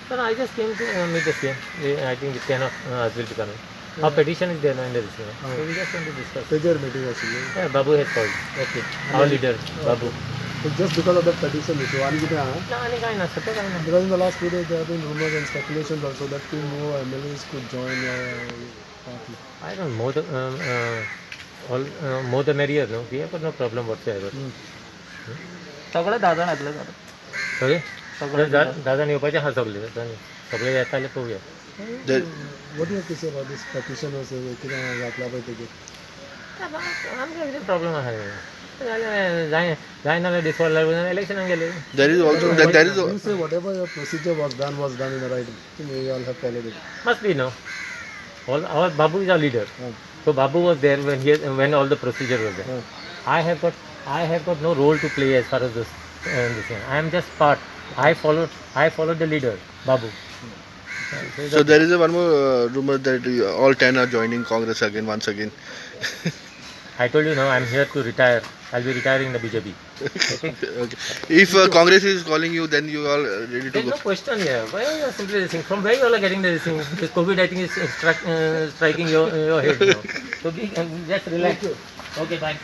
Sir, I just came to meet the CM. I think the 10 of us will be coming. Our petition is there now in the receiver. So we just want to discuss. Major meeting actually. Yeah, Babu has called. Okay. Our leader, Babu. So just because of that petition issue, आणि किती आहे? No, any kind of support. Because in the last few days there have been rumors and speculations also that two more MLAs could join your party. I don't know, more the merrier, no? We have got no problem whatsoever. सगळे दादाण्यातले जातात. सगळे दादाने येवपाचे आहा सगळे सगळे येता जाल्यार पळोवया. What do you have to say about this petition or say कितें जातला पळय तेजेर? आमकां कितें प्रॉब्लम आहा जायना जाल्यार डिसक्वॉलिफाय इलेक्शनाक गेले. There is also You say whatever your procedure was done in the right way. You all have followed it. Must be, no? Our Babu is our leader. So Babu was there when all the procedure was there. I have got no role to play as far as this thing. I am just part. I followed the leader, Babu. So there is one more rumor that all 10 are joining Congress again once again. I told you now, I am here to retire. I'll be retiring the BJP. Okay? Okay. If Congress is calling you, then you are ready to There's go. no question here. Why are you simply this thing? From where you all are getting this thing? This COVID, I think, is striking your head now. So just relax. Okay, bye.